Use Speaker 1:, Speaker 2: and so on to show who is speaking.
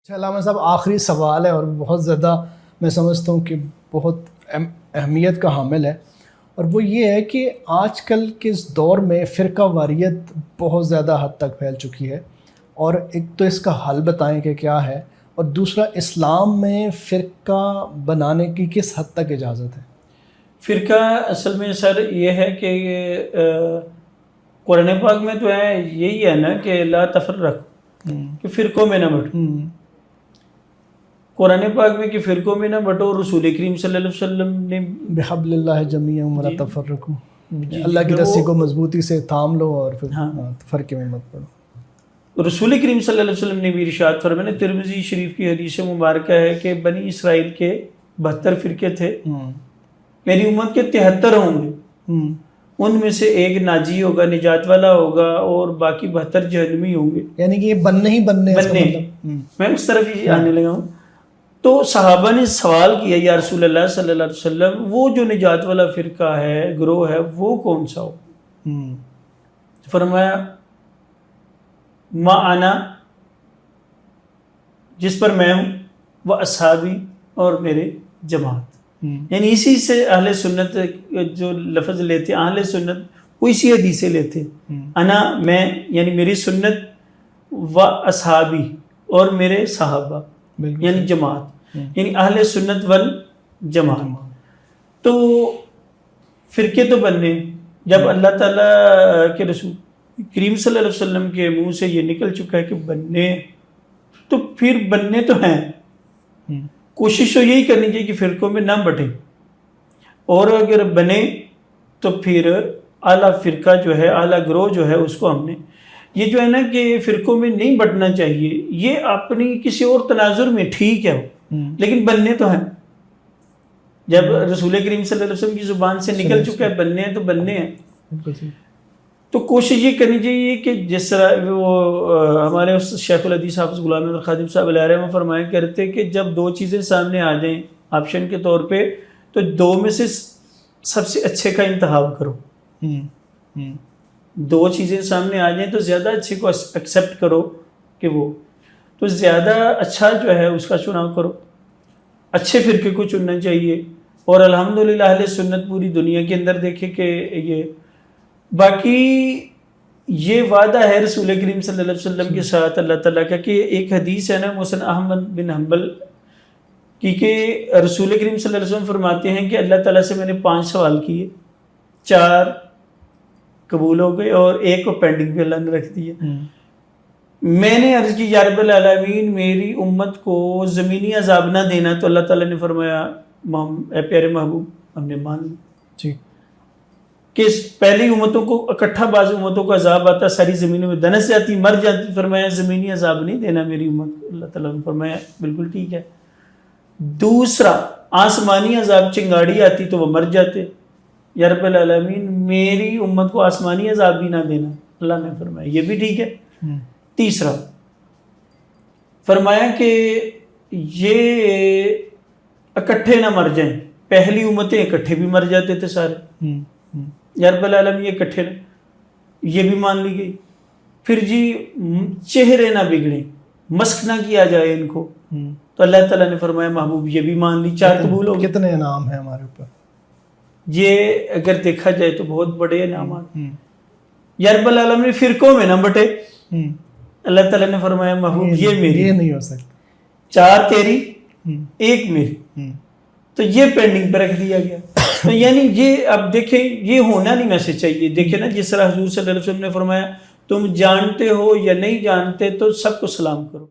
Speaker 1: علامہ صاحب آخری سوال ہے اور بہت زیادہ میں سمجھتا ہوں کہ بہت اہمیت کا حامل ہے، اور وہ یہ ہے کہ آج کل کے اس دور میں فرقہ واریت بہت زیادہ حد تک پھیل چکی ہے، اور ایک تو اس کا حل بتائیں کہ کیا ہے، اور دوسرا اسلام میں فرقہ بنانے کی کس حد تک اجازت ہے؟
Speaker 2: فرقہ اصل میں سر یہ ہے کہ قرآن پاک میں تو ہے، یہی ہے نا کہ لا تفرق، کہ فرقوں میں نہ بٹو۔ قرآن پاک میں کہ فرقوں میں نہ بٹو، رسول کریم صلی اللہ علیہ وسلم نے
Speaker 1: بحبل اللہ جمیعا ولا تفرقوا، اللہ کی رسی کو مضبوطی سے تھام لو اور پھر فرقے میں مت پڑو۔
Speaker 2: رسول کریم صلی اللہ علیہ وسلم نے بھی ارشاد فرمایا، ترمذی شریف کی حدیث مبارکہ ہے کہ بنی اسرائیل کے 72 فرقے تھے، میری امت کے 73 ہوں گے، ان میں سے ایک ناجی ہوگا، نجات والا ہوگا، اور باقی 72 جہنمی ہوں گے۔
Speaker 1: یعنی کہ یہ بننے ہی بننے
Speaker 2: میں اس طرف ہی آنے لگا ہوں۔ تو صحابہ نے سوال کیا، یا رسول اللہ صلی اللہ علیہ وسلم، وہ جو نجات والا فرقہ ہے، گروہ ہے، وہ کون سا ہو؟ فرمایا ما انا، جس پر میں ہوں، وہ اصحابی، اور میرے جماعت۔ یعنی اسی سے اہل سنت جو لفظ لیتے، اہل سنت وہ اسی حدیث سے لیتے، انا میں، یعنی میری سنت، و اصحابی، اور میرے صحابہ، یعنی جماعت، یعنی اہل سنت والجماعت۔ تو فرقے تو بننے، جب اللہ تعالیٰ کے رسول کریم صلی اللہ علیہ وسلم کے منہ سے یہ نکل چکا ہے کہ بننے، تو پھر بننے تو ہیں۔ کوشش تو یہی کرنی چاہیے کہ فرقوں میں نہ بٹیں، اور اگر بنے تو پھر اعلیٰ فرقہ جو ہے، اعلیٰ گروہ جو ہے، اس کو ہم نے، یہ جو ہے نا کہ فرقوں میں نہیں بٹنا چاہیے، یہ اپنی کسی اور تناظر میں ٹھیک ہے، لیکن بننے تو ہیں۔ جب رسول کریم صلی اللہ علیہ وسلم کی زبان سے نکل چکا ہے بننے ہیں، تو بننے ہیں۔ تو کوشش یہ کرنی چاہیے کہ جس طرح وہ ہمارے شیخ الحدیث حافظ غلام احمد خادم صاحب علیہ رحمہ فرمایا کرتے کہ جب دو چیزیں سامنے آ جائیں آپشن کے طور پہ، تو دو میں سے سب سے اچھے کا انتخاب کرو۔ دو چیزیں سامنے آ جائیں تو زیادہ اچھے کو ایکسیپٹ کرو، کہ وہ تو زیادہ اچھا جو ہے اس کا چناؤ کرو، اچھے فرقے کو چننا چاہیے۔ اور الحمدللہ اہل سنت پوری دنیا کے اندر دیکھے کہ یہ باقی یہ وعدہ ہے رسول کریم صلی اللہ علیہ وسلم کے ساتھ اللہ تعالیٰ کا، کہ ایک حدیث ہے نا مسند احمد بن حنبل کی، کہ رسول کریم صلی اللہ علیہ وسلم فرماتے ہیں کہ اللہ تعالیٰ سے میں نے 5 سوال کیے، 4 قبول ہو گئے اور ایک کو پینڈنگ پہ اللہ نے رکھ دیا۔ میں نے عرض کی یا رب العالمین میری امت کو زمینی عذاب نہ دینا، تو اللہ تعالیٰ نے فرمایا اے پیارے محبوب ہم نے مان لی، کہ پہلی امتوں کو اکٹھا، بعض امتوں کو عذاب آتا، ساری زمینوں میں دنس جاتی، مر جاتی، فرمایا زمینی عذاب نہیں دینا میری امت کو۔ اللہ تعالیٰ نے فرمایا بالکل ٹھیک ہے۔ دوسرا آسمانی عذاب، چنگاڑی آتی تو وہ مر جاتے، یا رب العالمین میری امت کو آسمانی عذاب بھی نہ دینا، اللہ نے فرمایا یہ بھی ٹھیک ہے۔ تیسرا فرمایا کہ یہ اکٹھے نہ مر جائیں، پہلی امتیں اکٹھے بھی مر جاتے تھے سارے، یا رب العالمین یہ اکٹھے نہ، یہ بھی مان لی گئی۔ پھر جی چہرے نہ بگڑیں، مسخ نہ کیا جائے ان کو، تو اللہ تعالیٰ نے فرمایا محبوب یہ بھی مان لی، 4 قبول ہو گئے۔
Speaker 1: کتنے انعام ہیں ہمارے اوپر،
Speaker 2: یہ اگر دیکھا جائے تو بہت بڑے انعامات۔ یا رب العالمین فرقوں میں نہ بٹے، اللہ تعالیٰ نے فرمایا محبوب یہ میری،
Speaker 1: یہ نہیں ہو سکتا،
Speaker 2: 4 تیری 1 میری، تو یہ پینڈنگ پہ رکھ دیا گیا۔ تو یعنی یہ اب دیکھیں یہ ہونا نہیں ویسے چاہیے، دیکھیں نا جس طرح حضور صلی اللہ علیہ وسلم نے فرمایا تم جانتے ہو یا نہیں جانتے تو سب کو سلام کرو۔